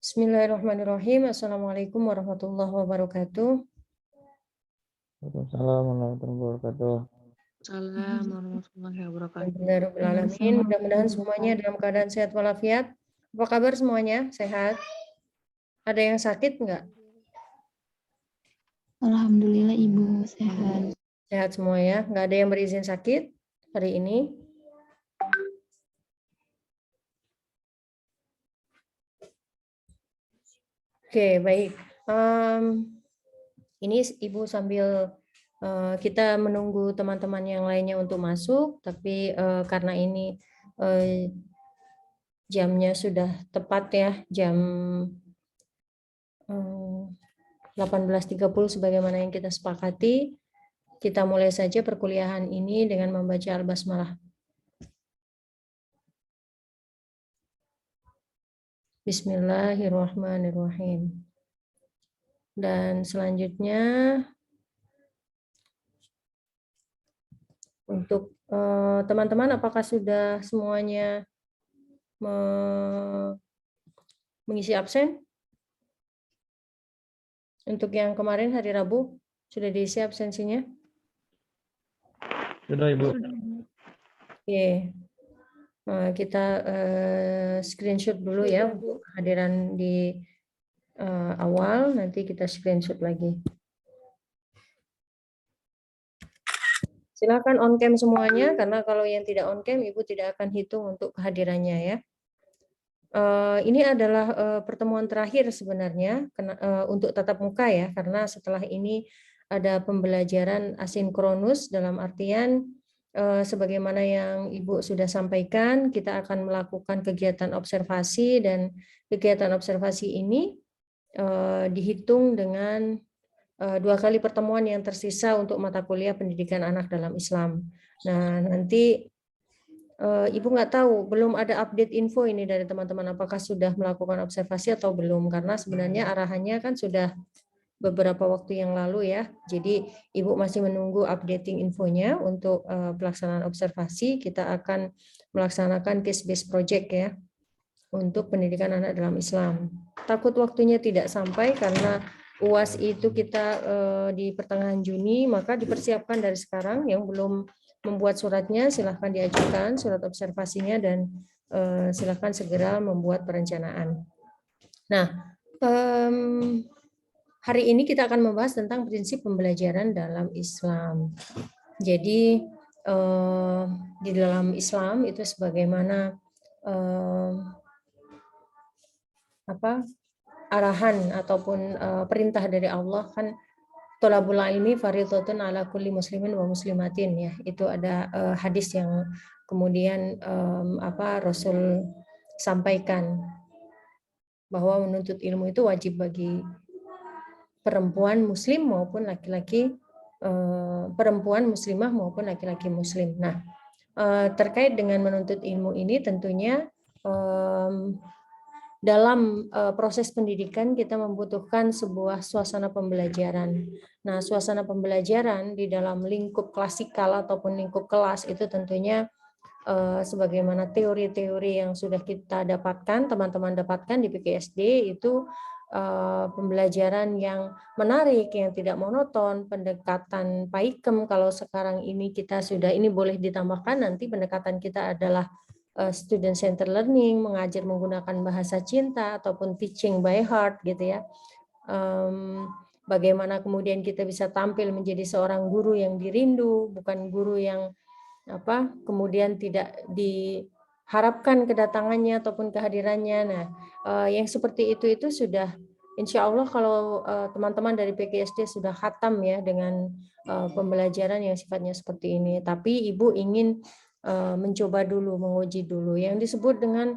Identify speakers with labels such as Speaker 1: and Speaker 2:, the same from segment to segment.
Speaker 1: Bismillahirrahmanirrahim. Assalamualaikum warahmatullahi wabarakatuh.
Speaker 2: Waalaikumsalam warahmatullahi wabarakatuh.
Speaker 3: Assalamualaikum warahmatullahi wabarakatuh.
Speaker 1: Alhamdulillahirrahmanirrahim. Mudah-mudahan semuanya dalam keadaan sehat walafiat. Apa kabar semuanya? Sehat? Ada yang sakit enggak?
Speaker 4: Alhamdulillah Ibu sehat.
Speaker 1: Sehat semua ya? Enggak ada yang berizin sakit hari ini? Oke, baik. Ini Ibu sambil kita menunggu teman-teman yang lainnya untuk masuk, tapi karena ini jamnya sudah tepat ya, jam 18.30 sebagaimana yang kita sepakati, kita mulai saja perkuliahan ini dengan membaca Al-Basmalah. Bismillahirrahmanirrahim. Dan selanjutnya untuk teman-teman apakah sudah semuanya mengisi absen? Untuk yang kemarin hari Rabu sudah diisi absensinya?
Speaker 2: Sudah Ibu.
Speaker 1: Oke. Kita screenshot dulu ya untuk kehadiran di awal, nanti kita screenshot lagi. Silakan on cam semuanya, karena kalau yang tidak on cam Ibu tidak akan hitung untuk kehadirannya ya. Ini adalah pertemuan terakhir sebenarnya untuk tatap muka ya, karena setelah ini ada pembelajaran asinkronus dalam artian sebagaimana yang Ibu sudah sampaikan, kita akan melakukan kegiatan observasi dan kegiatan observasi ini dihitung dengan 2 kali pertemuan yang tersisa untuk mata kuliah pendidikan anak dalam Islam. Nah, nanti Ibu nggak tahu, belum ada update info ini dari teman-teman apakah sudah melakukan observasi atau belum, karena sebenarnya arahannya kan sudah beberapa waktu yang lalu ya. Jadi Ibu masih menunggu updating infonya untuk pelaksanaan observasi. Kita akan melaksanakan case-based project ya untuk pendidikan anak dalam Islam. Takut waktunya tidak sampai karena UAS itu kita di pertengahan Juni, maka dipersiapkan dari sekarang. Yang belum membuat suratnya silahkan diajukan surat observasinya dan silahkan segera membuat perencanaan. Nah, hari ini kita akan membahas tentang prinsip pembelajaran dalam Islam. Jadi di dalam Islam itu sebagaimana arahan ataupun perintah dari Allah kan, thalabul ilmi fardhatun ala kulli muslimin wa muslimatin ya. Itu ada hadis yang kemudian Rasul sampaikan bahwa menuntut ilmu itu wajib bagi perempuan muslim maupun laki-laki, perempuan muslimah maupun laki-laki muslim. Nah, terkait dengan menuntut ilmu ini tentunya dalam proses pendidikan kita membutuhkan sebuah suasana pembelajaran. Nah, suasana pembelajaran di dalam lingkup klasikal ataupun lingkup kelas itu tentunya sebagaimana teori-teori yang sudah kita dapatkan, teman-teman dapatkan di PKSD itu pembelajaran yang menarik, yang tidak monoton, pendekatan PAIKEM. Kalau sekarang ini kita sudah, ini boleh ditambahkan nanti pendekatan kita adalah student center learning, mengajar menggunakan bahasa cinta ataupun teaching by heart gitu ya. Bagaimana kemudian kita bisa tampil menjadi seorang guru yang dirindu, bukan guru yang kemudian tidak diharapkan kedatangannya ataupun kehadirannya. Nah, yang seperti itu sudah insya Allah kalau teman-teman dari PKSD sudah khatam ya dengan pembelajaran yang sifatnya seperti ini. Tapi Ibu ingin mencoba dulu, menguji dulu. Yang disebut dengan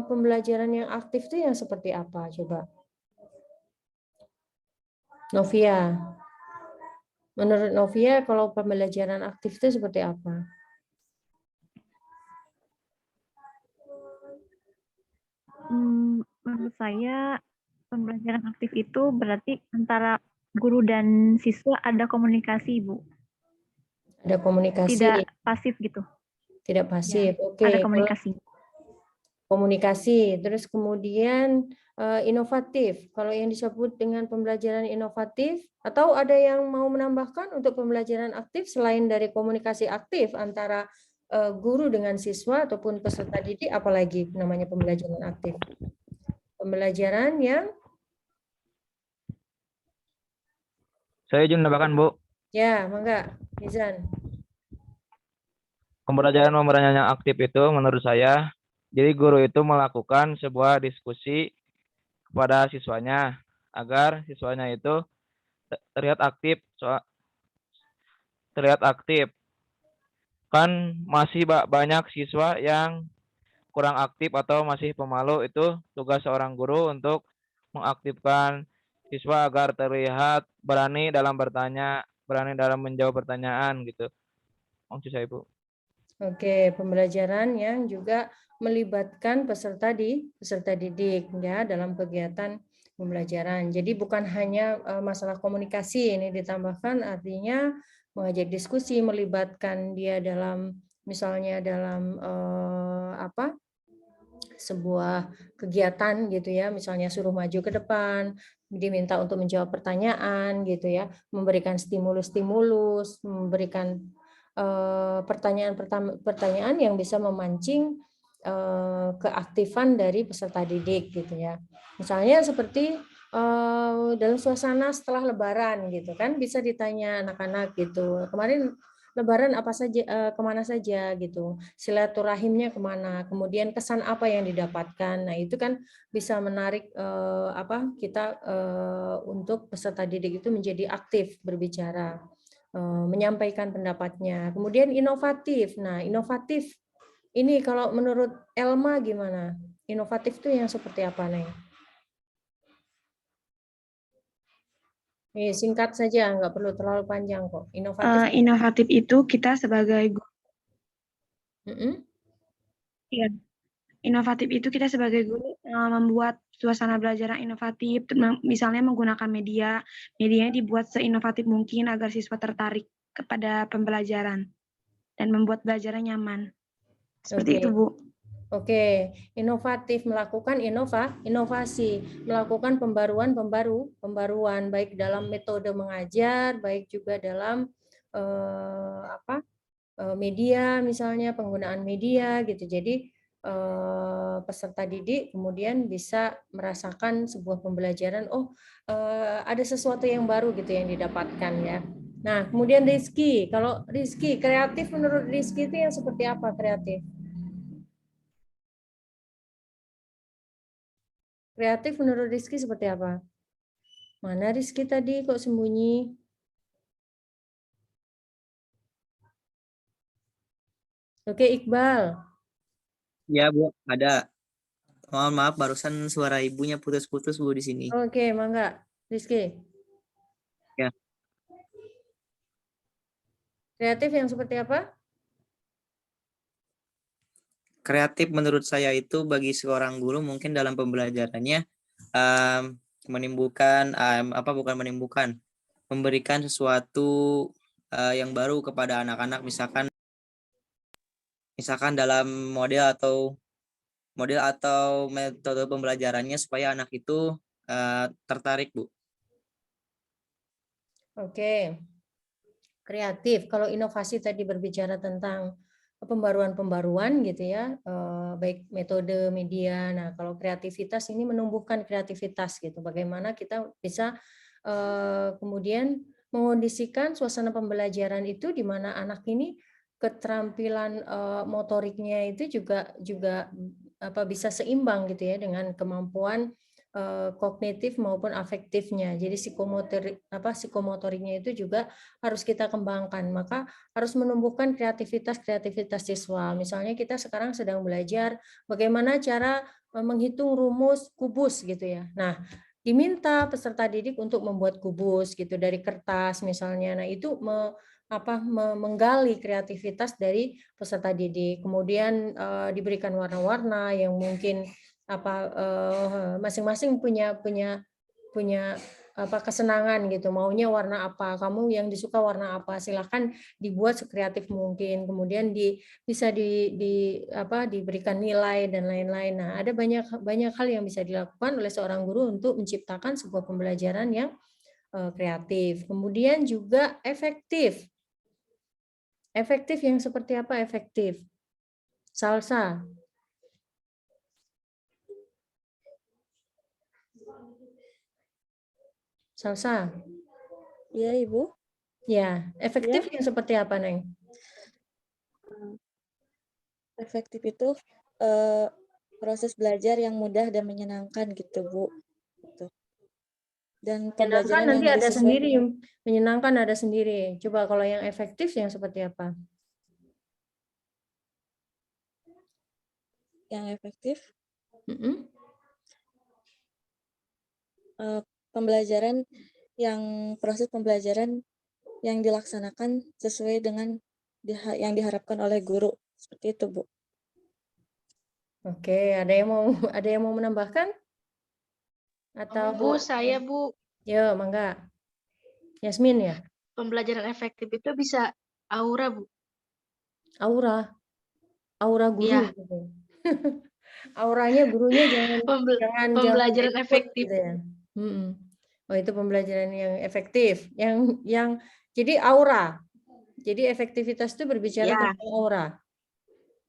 Speaker 1: pembelajaran yang aktif itu yang seperti apa? Coba. Novia. Menurut Novia, kalau pembelajaran aktif itu seperti apa?
Speaker 4: Menurut saya, pembelajaran aktif itu berarti antara guru dan siswa ada komunikasi, Bu.
Speaker 1: Ada komunikasi.
Speaker 4: Tidak pasif gitu.
Speaker 1: Tidak pasif.
Speaker 4: Ya,
Speaker 1: Oke.
Speaker 4: ada komunikasi.
Speaker 1: komunikasi. Terus kemudian inovatif. Kalau yang disebut dengan pembelajaran inovatif, atau ada yang mau menambahkan untuk pembelajaran aktif selain dari komunikasi aktif antara guru dengan siswa ataupun peserta didik, apalagi namanya pembelajaran aktif? Pembelajaran yang
Speaker 2: Saya izin menambahkan, Bu.
Speaker 1: ya, mangga, Nizan.
Speaker 2: Pembelajaran yang aktif itu menurut saya, jadi guru itu melakukan sebuah diskusi kepada siswanya agar siswanya itu terlihat aktif, Kan masih banyak siswa yang kurang aktif atau masih pemalu, itu tugas seorang guru untuk mengaktifkan siswa agar terlihat berani dalam bertanya, berani dalam menjawab pertanyaan gitu. Maksud saya, Bu.
Speaker 1: Oke, pembelajaran yang juga melibatkan peserta didik ya dalam kegiatan pembelajaran. Jadi bukan hanya masalah komunikasi, ini ditambahkan artinya mengajak diskusi, melibatkan dia dalam misalnya dalam sebuah kegiatan gitu ya, misalnya suruh maju ke depan, diminta untuk menjawab pertanyaan gitu ya, memberikan stimulus-stimulus, memberikan pertanyaan yang bisa memancing keaktifan dari peserta didik gitu ya. Misalnya seperti dalam suasana setelah Lebaran gitu kan, bisa ditanya anak-anak gitu. Kemarin Lebaran apa saja, kemana saja gitu, silaturahimnya kemana, kemudian kesan apa yang didapatkan. Nah itu kan bisa menarik kita untuk peserta didik itu menjadi aktif berbicara, menyampaikan pendapatnya. Kemudian inovatif. Nah inovatif ini kalau menurut Elma gimana? Inovatif itu yang seperti apa nih? Singkat saja, nggak perlu terlalu panjang kok. Inovatif.
Speaker 3: Inovatif itu kita sebagai Iya. Inovatif itu kita sebagai guru membuat suasana belajar yang inovatif, misalnya menggunakan medianya dibuat seinovatif mungkin agar siswa tertarik kepada pembelajaran dan membuat belajarnya nyaman. Seperti itu, Bu.
Speaker 1: Oke, inovatif, melakukan inovasi, melakukan pembaruan baik dalam metode mengajar, baik juga dalam media, misalnya penggunaan media gitu. Jadi peserta didik kemudian bisa merasakan sebuah pembelajaran, ada sesuatu yang baru gitu yang didapatkan ya. Nah, kemudian Rizky, kalau Rizky kreatif, menurut Rizky itu yang seperti apa kreatif? Kreatif menurut Rizky seperti apa? Mana Rizky tadi kok sembunyi? Oke, Iqbal.
Speaker 5: Ya, Bu, ada. Mohon maaf, barusan suara ibunya putus-putus, Bu, di sini.
Speaker 1: Oke, mangga. Rizky.
Speaker 5: Ya.
Speaker 1: Kreatif yang seperti apa?
Speaker 5: Kreatif menurut saya itu bagi seorang guru mungkin dalam pembelajarannya memberikan sesuatu yang baru kepada anak-anak, misalkan dalam model atau metode pembelajarannya supaya anak itu tertarik, Bu.
Speaker 1: Oke. Kreatif. Kalau inovasi tadi berbicara tentang pembaruan-pembaruan gitu ya, baik metode, media. Nah, kalau kreativitas ini menumbuhkan kreativitas gitu. Bagaimana kita bisa kemudian mengondisikan suasana pembelajaran itu di mana anak ini keterampilan motoriknya itu juga bisa seimbang gitu ya dengan kemampuan kognitif maupun afektifnya. Jadi psikomotoriknya itu juga harus kita kembangkan. Maka harus menumbuhkan kreativitas siswa. Misalnya kita sekarang sedang belajar bagaimana cara menghitung rumus kubus gitu ya. Nah, diminta peserta didik untuk membuat kubus gitu dari kertas misalnya. Nah, itu menggali kreativitas dari peserta didik. Kemudian diberikan warna-warna yang mungkin masing-masing punya kesenangan gitu, maunya warna apa, kamu yang disuka warna apa, silahkan dibuat sekreatif mungkin, kemudian bisa diberikan nilai dan lain-lain. Nah, ada banyak hal yang bisa dilakukan oleh seorang guru untuk menciptakan sebuah pembelajaran yang kreatif. Kemudian juga efektif. Efektif yang seperti apa efektif? Salsa. Salsa.
Speaker 6: Iya, Ibu.
Speaker 1: Ya, efektif yang seperti apa, Neng?
Speaker 6: Efektif itu proses belajar yang mudah dan menyenangkan gitu, Bu. Gitu. Dan
Speaker 1: Menyenangkan
Speaker 6: pembelajaran
Speaker 1: nanti
Speaker 6: yang
Speaker 1: ada
Speaker 6: disesuaikan.
Speaker 1: sendiri, menyenangkan ada sendiri. Coba kalau yang efektif yang seperti apa?
Speaker 6: Yang efektif,
Speaker 1: Mm-mm.
Speaker 6: pembelajaran proses pembelajaran yang dilaksanakan sesuai dengan yang diharapkan oleh guru. Seperti itu, Bu.
Speaker 1: Oke, ada yang mau menambahkan? Atau
Speaker 7: Bu, saya Bu,
Speaker 1: Yo, mangga. Yasmin ya?
Speaker 7: pembelajaran efektif itu bisa aura Bu.
Speaker 1: Aura guru
Speaker 7: Iya.
Speaker 1: gitu. Auranya gurunya jangan
Speaker 7: Pembelajaran
Speaker 1: ikut
Speaker 7: efektif.
Speaker 1: gitu ya. Oh, itu pembelajaran yang efektif. Yang jadi aura. Jadi efektivitas itu berbicara
Speaker 7: Ya.
Speaker 1: tentang aura.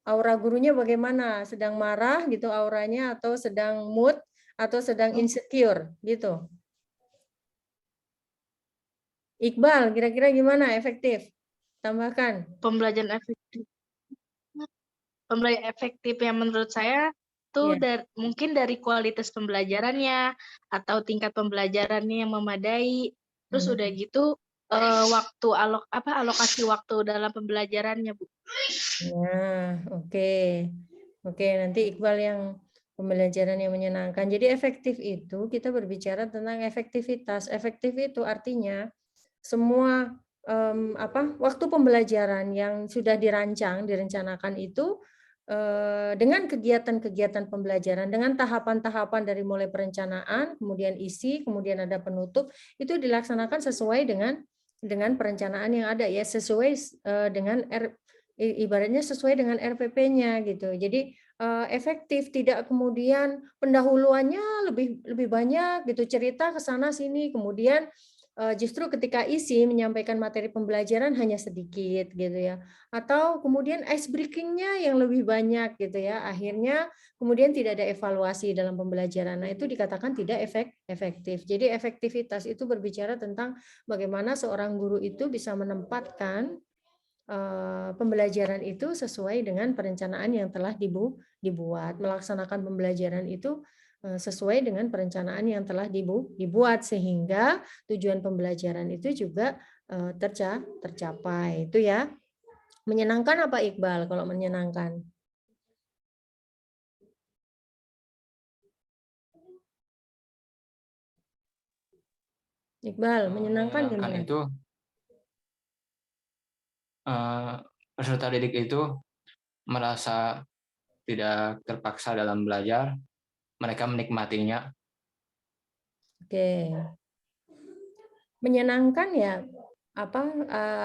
Speaker 1: Aura gurunya bagaimana? Sedang marah gitu auranya, atau sedang mood, atau sedang insecure gitu. Iqbal, kira-kira gimana efektif? Tambahkan.
Speaker 7: Pembelajaran efektif yang menurut saya tuh
Speaker 1: Ya.
Speaker 7: mungkin dari kualitas pembelajarannya atau tingkat pembelajarannya yang memadai. Terus udah gitu alokasi waktu dalam pembelajarannya, Bu.
Speaker 1: Nah, oke. Oke, nanti Iqbal yang pembelajaran yang menyenangkan. Jadi efektif itu kita berbicara tentang efektivitas. Efektif itu artinya semua waktu pembelajaran yang sudah direncanakan itu dengan kegiatan-kegiatan pembelajaran, dengan tahapan-tahapan dari mulai perencanaan, kemudian isi, kemudian ada penutup, itu dilaksanakan sesuai dengan perencanaan yang ada ya, sesuai dengan ibaratnya sesuai dengan RPP-nya gitu. Jadi efektif, tidak kemudian pendahuluannya lebih banyak gitu, cerita ke sana sini, kemudian justru ketika isi menyampaikan materi pembelajaran hanya sedikit gitu ya, atau kemudian ice breaking-nya yang lebih banyak gitu ya, akhirnya kemudian tidak ada evaluasi dalam pembelajaran. Nah, itu dikatakan tidak efektif. Jadi efektivitas itu berbicara tentang bagaimana seorang guru itu bisa menempatkan pembelajaran itu sesuai dengan perencanaan yang telah dibuat, melaksanakan pembelajaran itu sesuai dengan perencanaan yang telah dibuat, sehingga tujuan pembelajaran itu juga tercapai. Itu ya. Menyenangkan apa Iqbal kalau menyenangkan? Iqbal, menyenangkan gimana?
Speaker 8: Itu peserta didik itu merasa tidak terpaksa dalam belajar, mereka menikmatinya.
Speaker 1: Oke. Menyenangkan ya,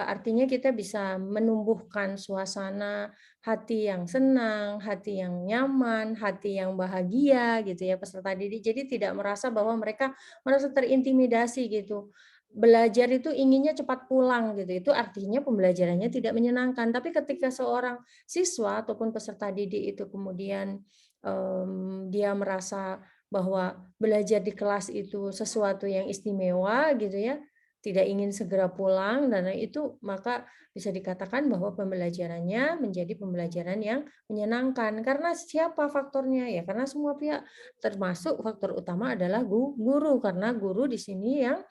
Speaker 1: artinya kita bisa menumbuhkan suasana hati yang senang, hati yang nyaman, hati yang bahagia gitu ya peserta didik. Jadi tidak merasa bahwa mereka merasa terintimidasi gitu. Belajar itu inginnya cepat pulang gitu. Itu artinya pembelajarannya tidak menyenangkan. Tapi ketika seorang siswa ataupun peserta didik itu kemudian dia merasa bahwa belajar di kelas itu sesuatu yang istimewa gitu ya, tidak ingin segera pulang, dan itu maka bisa dikatakan bahwa pembelajarannya menjadi pembelajaran yang menyenangkan. Karena siapa faktornya? Ya karena semua pihak, termasuk faktor utama adalah guru, karena guru di sini yang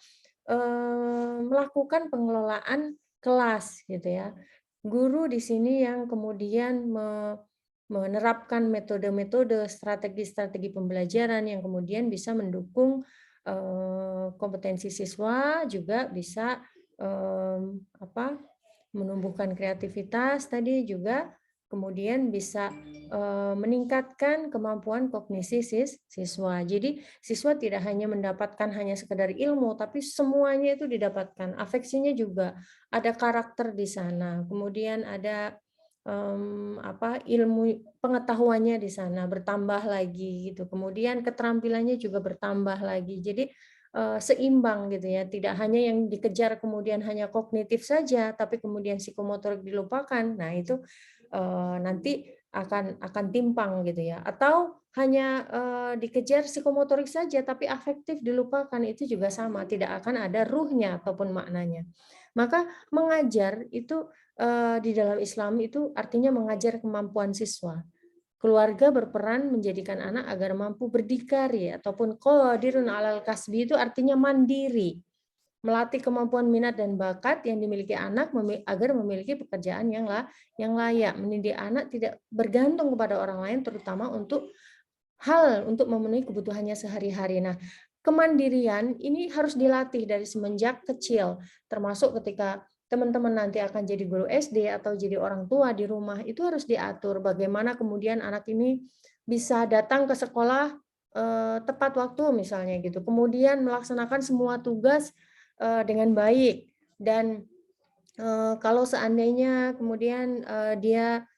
Speaker 1: melakukan pengelolaan kelas gitu ya. Guru di sini yang kemudian menerapkan metode-metode, strategi-strategi pembelajaran yang kemudian bisa mendukung kompetensi siswa, juga bisa menumbuhkan kreativitas tadi, juga kemudian bisa meningkatkan kemampuan kognisi siswa. Jadi siswa tidak hanya mendapatkan hanya sekedar ilmu, tapi semuanya itu didapatkan. Afeksinya juga ada karakter di sana. Kemudian ada ilmu pengetahuannya di sana bertambah lagi gitu. Kemudian keterampilannya juga bertambah lagi. Jadi seimbang gitu ya, tidak hanya yang dikejar kemudian hanya kognitif saja, tapi kemudian psikomotorik dilupakan. Nah itu nanti akan timpang gitu ya. Atau hanya dikejar psikomotorik saja, tapi afektif dilupakan, itu juga sama, tidak akan ada ruhnya ataupun maknanya. Maka mengajar itu di dalam Islam itu artinya mengajar kemampuan siswa. Keluarga berperan menjadikan anak agar mampu berdikari ataupun qadirun alal kasbi itu artinya mandiri. Melatih kemampuan minat dan bakat yang dimiliki anak agar memiliki pekerjaan yang layak. Mendidik anak tidak bergantung kepada orang lain terutama untuk memenuhi kebutuhannya sehari-hari. Nah, kemandirian ini harus dilatih dari semenjak kecil, termasuk ketika teman-teman nanti akan jadi guru SD atau jadi orang tua di rumah, itu harus diatur bagaimana kemudian anak ini bisa datang ke sekolah tepat waktu misalnya gitu. Kemudian melaksanakan semua tugas dengan baik dan kalau seandainya kemudian dia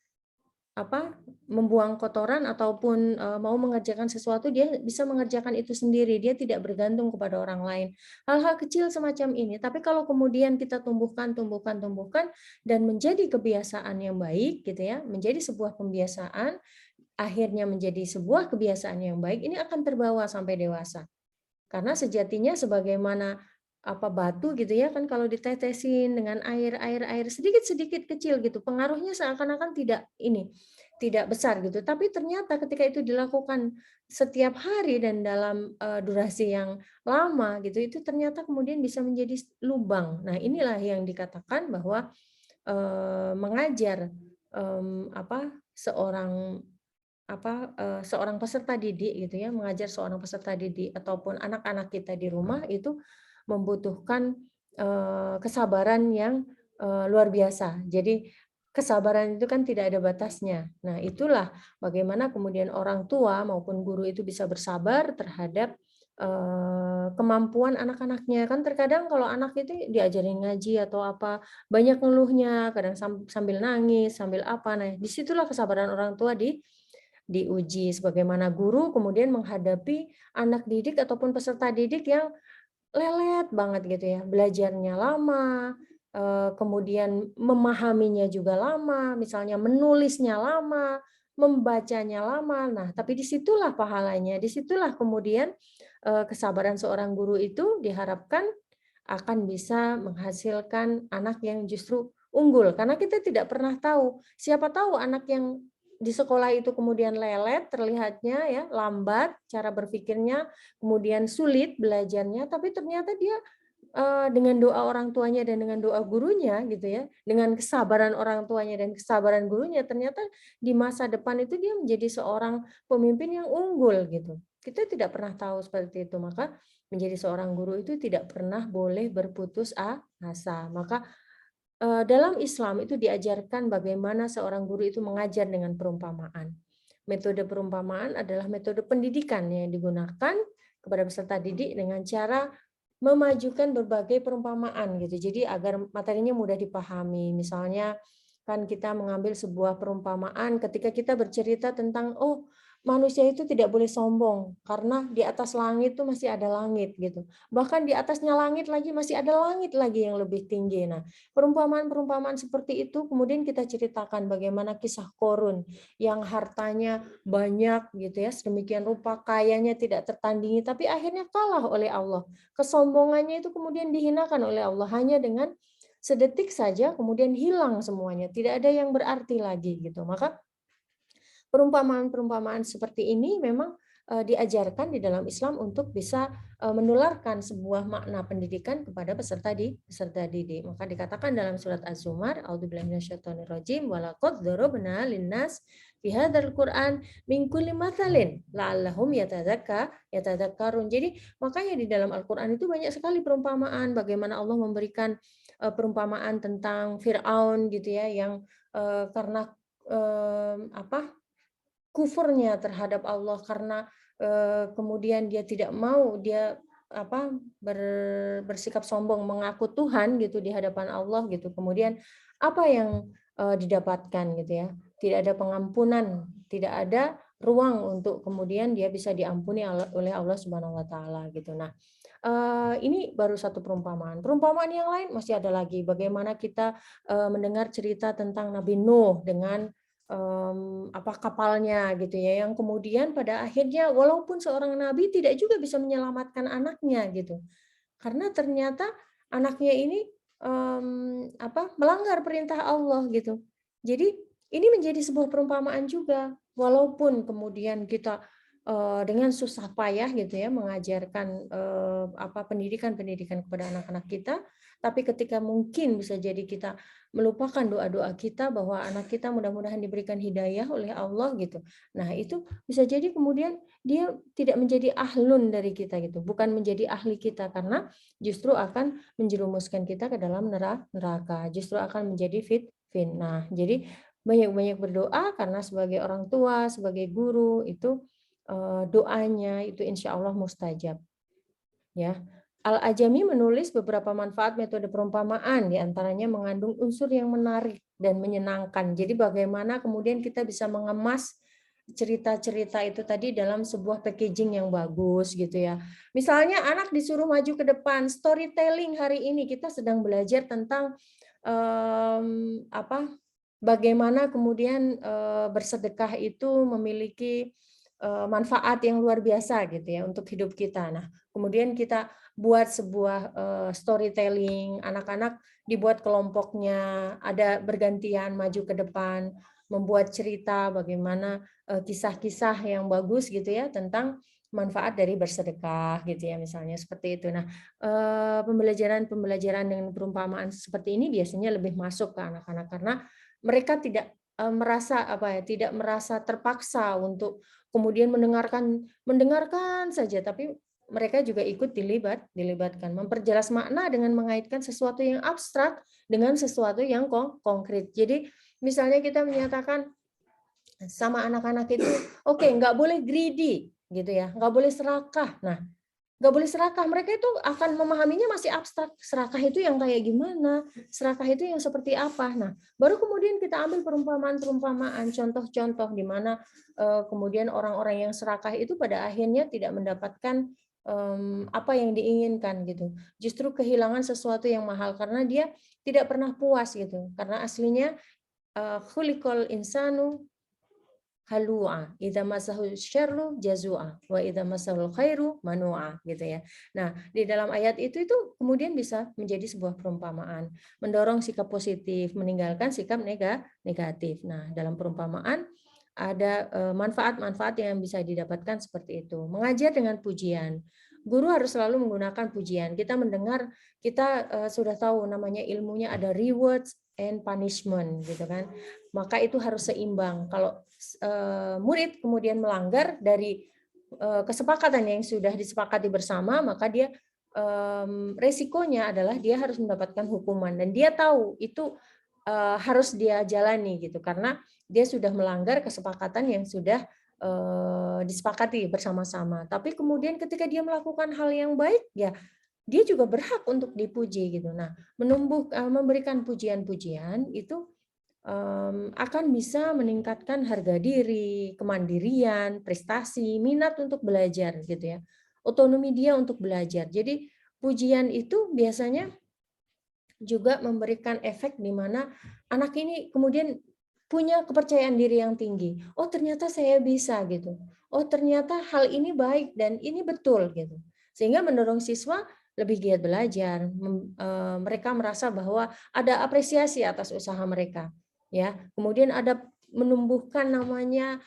Speaker 1: membuang kotoran ataupun mau mengerjakan sesuatu, dia bisa mengerjakan itu sendiri, dia tidak bergantung kepada orang lain. Hal-hal kecil semacam ini, tapi kalau kemudian kita tumbuhkan dan menjadi kebiasaan yang baik gitu ya, menjadi sebuah pembiasaan, akhirnya menjadi sebuah kebiasaan yang baik, ini akan terbawa sampai dewasa. Karena sejatinya sebagaimana batu gitu ya kan, kalau ditetesin dengan air sedikit-sedikit kecil gitu, pengaruhnya seakan-akan tidak besar gitu, tapi ternyata ketika itu dilakukan setiap hari dan dalam durasi yang lama gitu, itu ternyata kemudian bisa menjadi lubang. Nah inilah yang dikatakan bahwa mengajar seorang peserta didik gitu ya, mengajar seorang peserta didik ataupun anak-anak kita di rumah itu membutuhkan kesabaran yang luar biasa. Jadi kesabaran itu kan tidak ada batasnya. Nah, itulah bagaimana kemudian orang tua maupun guru itu bisa bersabar terhadap kemampuan anak-anaknya. Kan terkadang kalau anak itu diajarin ngaji atau apa, banyak ngeluhnya, kadang sambil nangis, sambil apa. Nah, disitulah kesabaran orang tua diuji sebagaimana guru kemudian menghadapi anak didik ataupun peserta didik yang lelet banget gitu ya, belajarnya lama, kemudian memahaminya juga lama, misalnya menulisnya lama, membacanya lama. Nah, tapi disitulah pahalanya, disitulah kemudian kesabaran seorang guru itu diharapkan akan bisa menghasilkan anak yang justru unggul. Karena kita tidak pernah tahu, siapa tahu anak yang di sekolah itu kemudian lelet, terlihatnya ya lambat cara berpikirnya, kemudian sulit belajarnya, tapi ternyata dia dengan doa orang tuanya dan dengan doa gurunya gitu ya, dengan kesabaran orang tuanya dan kesabaran gurunya, ternyata di masa depan itu dia menjadi seorang pemimpin yang unggul gitu. Kita tidak pernah tahu seperti itu, maka menjadi seorang guru itu tidak pernah boleh berputus asa. Maka dalam Islam itu diajarkan bagaimana seorang guru itu mengajar dengan perumpamaan. Metode perumpamaan adalah metode pendidikan yang digunakan kepada peserta didik dengan cara memajukan berbagai perumpamaan gitu. Jadi agar materinya mudah dipahami. Misalnya kan kita mengambil sebuah perumpamaan ketika kita bercerita tentang manusia itu tidak boleh sombong karena di atas langit itu masih ada langit gitu. Bahkan di atasnya langit lagi masih ada langit lagi yang lebih tinggi. Nah, perumpamaan-perumpamaan seperti itu kemudian kita ceritakan bagaimana kisah Korun yang hartanya banyak gitu ya, sedemikian rupa kayanya tidak tertandingi tapi akhirnya kalah oleh Allah. Kesombongannya itu kemudian dihinakan oleh Allah hanya dengan sedetik saja kemudian hilang semuanya, tidak ada yang berarti lagi gitu. Maka perumpamaan-perumpamaan seperti ini memang diajarkan di dalam Islam untuk bisa menularkan sebuah makna pendidikan kepada peserta didik. Maka dikatakan dalam surat Az-Zumar, a'udzubillahi minasyaitonirrajim, walaqad dzarabna linnas fi hadzal Qur'an min kulli matsalin la'allahum yatadzakkarun. Jadi makanya di dalam Al-Qur'an itu banyak sekali perumpamaan bagaimana Allah memberikan perumpamaan tentang Firaun gitu ya, yang karena kufurnya terhadap Allah karena kemudian dia tidak mau, dia bersikap sombong mengaku Tuhan gitu di hadapan Allah gitu. Kemudian apa yang didapatkan gitu ya? Tidak ada pengampunan, tidak ada ruang untuk kemudian dia bisa diampuni oleh Allah Subhanahu wa taala gitu. Nah, ini baru satu perumpamaan. Perumpamaan yang lain masih ada lagi. Bagaimana kita mendengar cerita tentang Nabi Nuh dengan kapalnya gitu ya, yang kemudian pada akhirnya walaupun seorang nabi tidak juga bisa menyelamatkan anaknya gitu, karena ternyata anaknya ini melanggar perintah Allah gitu. Jadi ini menjadi sebuah perumpamaan juga, walaupun kemudian kita dengan susah payah gitu ya mengajarkan pendidikan kepada anak-anak kita, tapi ketika mungkin bisa jadi kita melupakan doa-doa kita bahwa anak kita mudah-mudahan diberikan hidayah oleh Allah gitu. Nah, itu bisa jadi kemudian dia tidak menjadi ahlun dari kita gitu, bukan menjadi ahli kita, karena justru akan menjerumuskan kita ke dalam neraka, justru akan menjadi fitnah. Jadi banyak-banyak berdoa karena sebagai orang tua, sebagai guru itu doanya itu insya Allah mustajab. Ya. Al-Ajami menulis beberapa manfaat metode perumpamaan, diantaranya mengandung unsur yang menarik dan menyenangkan. Jadi bagaimana kemudian kita bisa mengemas cerita-cerita itu tadi dalam sebuah packaging yang bagus gitu ya. Misalnya anak disuruh maju ke depan, storytelling hari ini kita sedang belajar tentang bagaimana kemudian bersedekah itu memiliki manfaat yang luar biasa gitu ya untuk hidup kita. Nah, kemudian kita buat sebuah storytelling, anak-anak dibuat kelompoknya, ada bergantian maju ke depan, membuat cerita bagaimana kisah-kisah yang bagus gitu ya tentang manfaat dari bersedekah gitu ya misalnya seperti itu. Nah, pembelajaran dengan perumpamaan seperti ini biasanya lebih masuk ke anak-anak karena mereka tidak tidak merasa terpaksa untuk kemudian mendengarkan saja, tapi mereka juga ikut dilibatkan, memperjelas makna dengan mengaitkan sesuatu yang abstrak dengan sesuatu yang konkret. Jadi misalnya kita menyatakan sama anak-anak itu, oke, nggak boleh greedy, gitu ya, nggak boleh serakah. Nah, nggak boleh serakah. Mereka itu akan memahaminya masih abstrak. Serakah itu yang kayak gimana? Serakah itu yang seperti apa? Nah, baru kemudian kita ambil perumpamaan-perumpamaan, contoh-contoh di mana kemudian orang-orang yang serakah itu pada akhirnya tidak mendapatkan apa yang diinginkan gitu. Justru kehilangan sesuatu yang mahal karena dia tidak pernah puas gitu. Karena aslinya khuliqal insanu halua, idza masahu syarru jazua, wa idza masahul khairu manua gitu ya. Nah, di dalam ayat itu kemudian bisa menjadi sebuah perumpamaan, mendorong sikap positif, meninggalkan sikap negatif. Nah, dalam perumpamaan ada manfaat-manfaat yang bisa didapatkan seperti itu. Mengajar dengan pujian. Guru harus selalu menggunakan pujian. Kita mendengar, kita sudah tahu namanya ilmunya ada rewards and punishment gitu kan. Maka itu harus seimbang. Kalau murid kemudian melanggar dari kesepakatan yang sudah disepakati bersama, maka dia resikonya adalah dia harus mendapatkan hukuman dan dia tahu itu harus dia jalani gitu karena dia sudah melanggar kesepakatan yang sudah disepakati bersama-sama. Tapi kemudian ketika dia melakukan hal yang baik, ya dia juga berhak untuk dipuji gitu. Nah, memberikan pujian-pujian itu akan bisa meningkatkan harga diri, kemandirian, prestasi, minat untuk belajar gitu ya. Otonomi dia untuk belajar. Jadi pujian itu biasanya juga memberikan efek di mana anak ini kemudian punya kepercayaan diri yang tinggi. Oh, ternyata saya bisa gitu. Oh, ternyata hal ini baik dan ini betul gitu. Sehingga mendorong siswa lebih giat belajar. Mereka merasa bahwa ada apresiasi atas usaha mereka. Ya, kemudian ada menumbuhkan namanya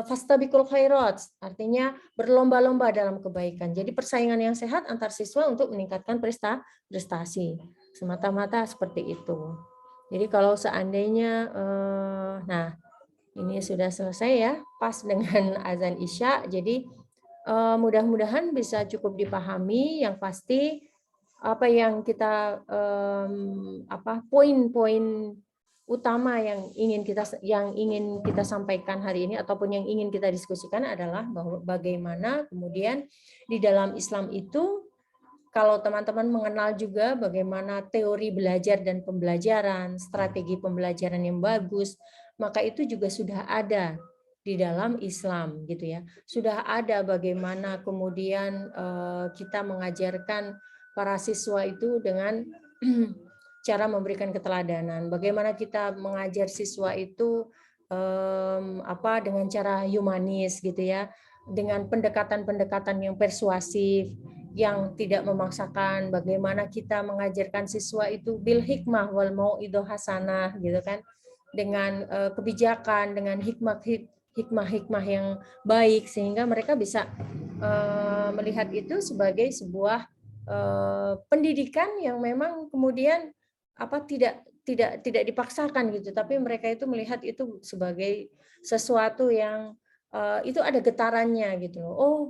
Speaker 1: fastabiqul khairat, artinya berlomba-lomba dalam kebaikan. Jadi persaingan yang sehat antar siswa untuk meningkatkan prestasi. Semata-mata seperti itu. Jadi kalau seandainya, nah ini sudah selesai ya, pas dengan azan Isya. Jadi mudah-mudahan bisa cukup dipahami. Yang pasti apa yang kita poin-poin utama yang ingin kita sampaikan hari ini ataupun yang ingin kita diskusikan adalah bahwa bagaimana kemudian di dalam Islam itu, kalau teman-teman mengenal juga bagaimana teori belajar dan pembelajaran, strategi pembelajaran yang bagus, maka itu juga sudah ada di dalam Islam gitu ya. Sudah ada bagaimana kemudian kita mengajarkan para siswa itu dengan cara memberikan keteladanan. Bagaimana kita mengajar siswa itu dengan cara humanis gitu ya, dengan pendekatan-pendekatan yang persuasif, yang tidak memaksakan. Bagaimana kita mengajarkan siswa itu bil hikmah wal mauidhah hasanah gitu kan, dengan kebijakan, dengan hikmah-hikmah yang baik, sehingga mereka bisa melihat itu sebagai sebuah pendidikan yang memang kemudian tidak dipaksakan gitu, tapi mereka itu melihat itu sebagai sesuatu yang itu ada getarannya gitu loh. Oh,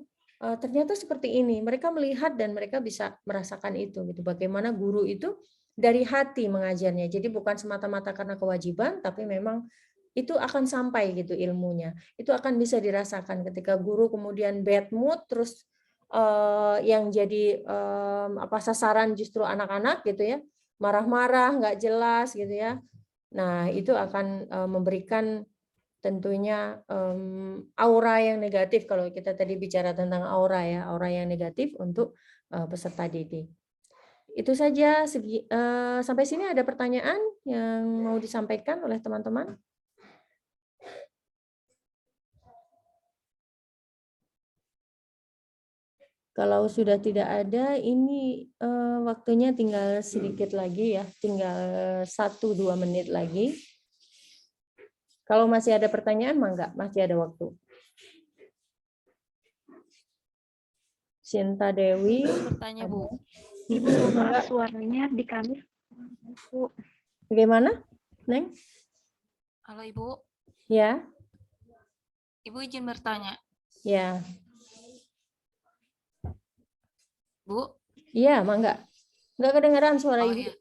Speaker 1: ternyata seperti ini. Mereka melihat dan mereka bisa merasakan itu gitu. Bagaimana guru itu dari hati mengajarnya. Jadi bukan semata-mata karena kewajiban, tapi memang itu akan sampai gitu ilmunya. Itu akan bisa dirasakan ketika guru kemudian bad mood, terus yang jadi sasaran justru anak-anak gitu ya, marah-marah, nggak jelas gitu ya. Nah, itu akan memberikan tentunya aura yang negatif kalau kita tadi bicara tentang aura ya, aura yang negatif untuk peserta didik. Itu saja sampai sini ada pertanyaan yang mau disampaikan oleh teman-teman? Kalau sudah tidak ada, ini waktunya tinggal sedikit lagi ya, tinggal 1-2 menit lagi. Kalau masih ada pertanyaan, mangga, masih ada waktu. Sinta Dewi.
Speaker 9: Bertanya, Bu.
Speaker 4: Ibu, suaranya di kami. Bu.
Speaker 1: Bagaimana, Neng?
Speaker 9: Halo, Ibu.
Speaker 1: Ya.
Speaker 9: Ibu izin bertanya.
Speaker 1: Ya.
Speaker 9: Bu?
Speaker 1: Iya, mangga. Nggak kedengaran suara Ibu.
Speaker 9: Iya.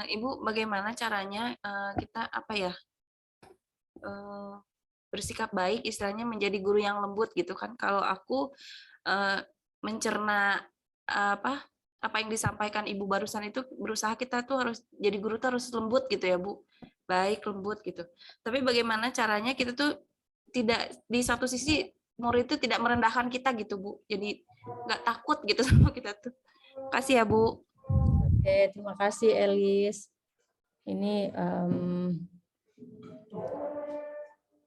Speaker 9: Ibu, bagaimana caranya kita bersikap baik, istilahnya menjadi guru yang lembut gitu kan? Kalau aku mencerna apa yang disampaikan Ibu barusan itu, berusaha kita tuh harus jadi guru tuh harus lembut gitu ya, Bu. Baik, lembut gitu. Tapi bagaimana caranya kita tuh tidak, di satu sisi murid itu tidak merendahkan kita gitu, Bu. Jadi nggak takut gitu sama kita tuh. Kasih ya, Bu.
Speaker 1: Oke, terima kasih Elis. Ini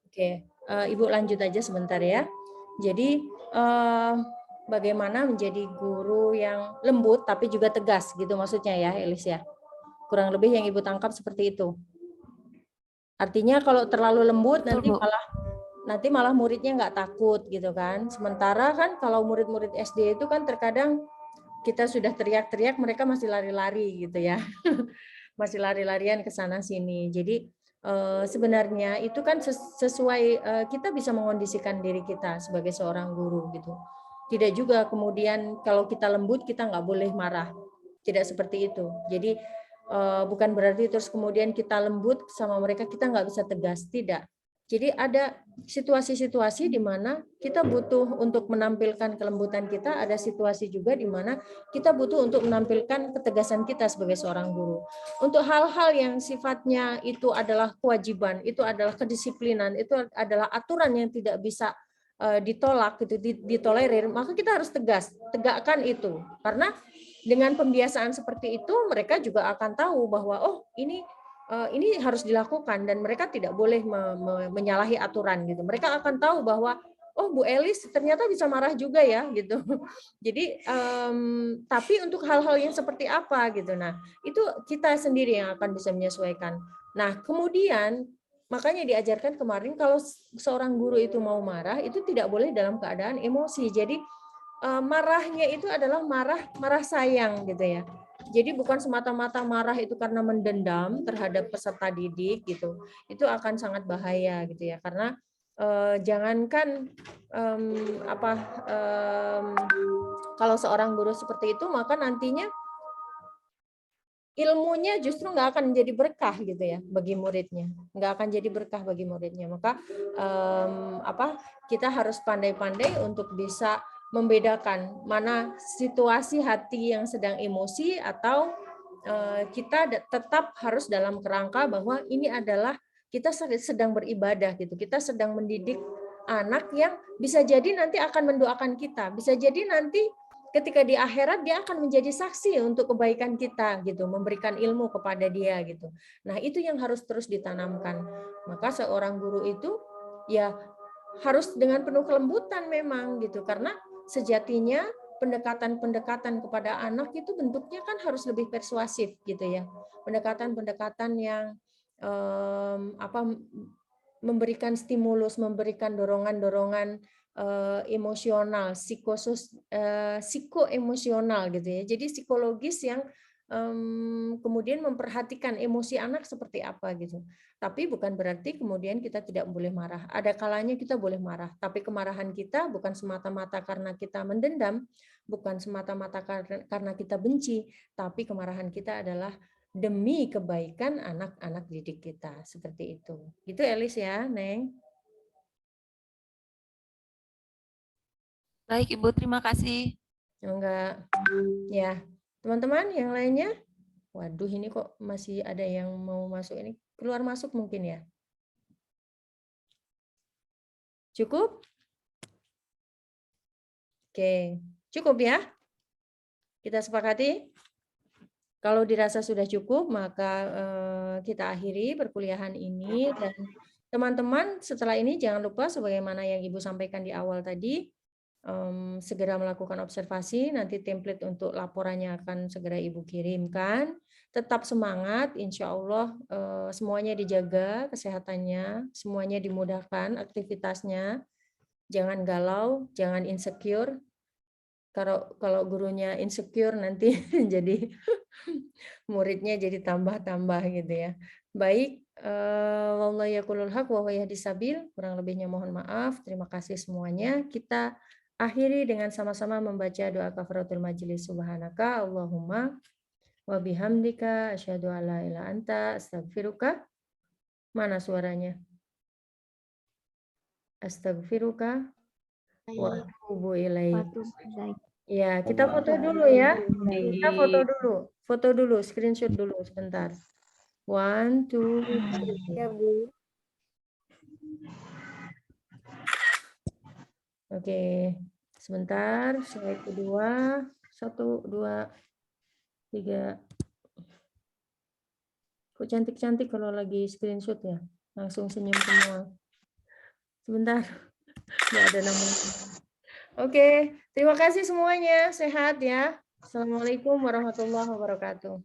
Speaker 1: oke, Ibu lanjut aja sebentar ya. Jadi bagaimana menjadi guru yang lembut tapi juga tegas gitu maksudnya ya, Elis ya. Kurang lebih yang Ibu tangkap seperti itu. Artinya kalau terlalu lembut nanti malah muridnya nggak takut gitu kan. Sementara kan kalau murid-murid SD itu kan terkadang kita sudah teriak-teriak, mereka masih lari-lari gitu ya. Masih lari-larian ke sana sini. Jadi sebenarnya itu kan sesuai kita bisa mengondisikan diri kita sebagai seorang guru gitu. Tidak juga kemudian kalau kita lembut kita nggak boleh marah. Tidak seperti itu. Jadi bukan berarti terus kemudian kita lembut sama mereka kita nggak bisa tegas. Tidak. Jadi ada situasi-situasi di mana kita butuh untuk menampilkan kelembutan kita, ada situasi juga di mana kita butuh untuk menampilkan ketegasan kita sebagai seorang guru. Untuk hal-hal yang sifatnya itu adalah kewajiban, itu adalah kedisiplinan, itu adalah aturan yang tidak bisa ditolak, gitu, ditolerir, maka kita harus tegas, tegakkan itu. Karena dengan pembiasaan seperti itu, mereka juga akan tahu bahwa oh ini harus dilakukan dan mereka tidak boleh menyalahi aturan gitu. Mereka akan tahu bahwa oh Bu Elis ternyata bisa marah juga ya gitu. Jadi tapi untuk hal-hal yang seperti apa gitu. Nah, itu kita sendiri yang akan bisa menyesuaikan. Nah, kemudian makanya diajarkan kemarin kalau seorang guru itu mau marah itu tidak boleh dalam keadaan emosi. Jadi marahnya itu adalah marah sayang gitu ya. Jadi bukan semata-mata marah itu karena mendendam terhadap peserta didik gitu. Itu akan sangat bahaya gitu ya. Karena jangankan kalau seorang guru seperti itu maka nantinya ilmunya justru nggak akan menjadi berkah gitu ya bagi muridnya, nggak akan jadi berkah bagi muridnya. Maka kita harus pandai-pandai untuk bisa membedakan mana situasi hati yang sedang emosi atau kita tetap harus dalam kerangka bahwa ini adalah kita sedang beribadah gitu, kita sedang mendidik anak yang bisa jadi nanti akan mendoakan kita, bisa jadi nanti ketika di akhirat dia akan menjadi saksi untuk kebaikan kita gitu, memberikan ilmu kepada dia gitu. Nah, itu yang harus terus ditanamkan. Maka seorang guru itu ya harus dengan penuh kelembutan memang gitu, karena sejatinya pendekatan-pendekatan kepada anak itu bentuknya kan harus lebih persuasif gitu ya. Pendekatan-pendekatan yang memberikan stimulus, memberikan dorongan-dorongan emosional, psikoemosional gitu ya. Jadi psikologis yang kemudian memperhatikan emosi anak seperti apa gitu. Tapi bukan berarti kemudian kita tidak boleh marah. Ada kalanya kita boleh marah, tapi kemarahan kita bukan semata-mata karena kita mendendam, bukan semata-mata karena kita benci, tapi kemarahan kita adalah demi kebaikan anak-anak didik kita. Seperti itu. Gitu Elis ya, Neng.
Speaker 9: Baik, Ibu, terima kasih.
Speaker 1: Enggak. Ya, teman-teman yang lainnya? Waduh, ini kok masih ada yang mau masuk ini. Keluar masuk mungkin ya? Cukup? Oke, cukup ya? Kita sepakati? Kalau dirasa sudah cukup, maka kita akhiri perkuliahan ini. Dan teman-teman, setelah ini jangan lupa sebagaimana yang Ibu sampaikan di awal tadi, segera melakukan observasi, nanti template untuk laporannya akan segera Ibu kirimkan. Tetap semangat, insya Allah semuanya dijaga kesehatannya, semuanya dimudahkan aktivitasnya, jangan galau, jangan insecure. Kalau gurunya insecure nanti jadi muridnya jadi tambah-tambah gitu ya. Baik, wallahu yaqulul haq wa huwa yahdis sabil, kurang lebihnya mohon maaf. Terima kasih semuanya. Kita akhiri dengan sama-sama membaca doa kafaratul majelis. Subhanaka Allahumma wa bihamdika asyhadu an la ilaha anta astaghfiruka. Mana suaranya? Astaghfiruka wa atubu ilaik. Ya, kita foto dulu ya. Kita foto dulu. Foto dulu, screenshot dulu sebentar. 1, 2, 3.
Speaker 6: Ya, Bu.
Speaker 1: Oke, sebentar. Slide kedua. 1, 2, 3. Kok cantik-cantik kalau lagi screenshot ya? Langsung senyum semua. Sebentar. Nggak ada namanya. Oke, terima kasih semuanya. Sehat ya. Assalamualaikum warahmatullahi wabarakatuh.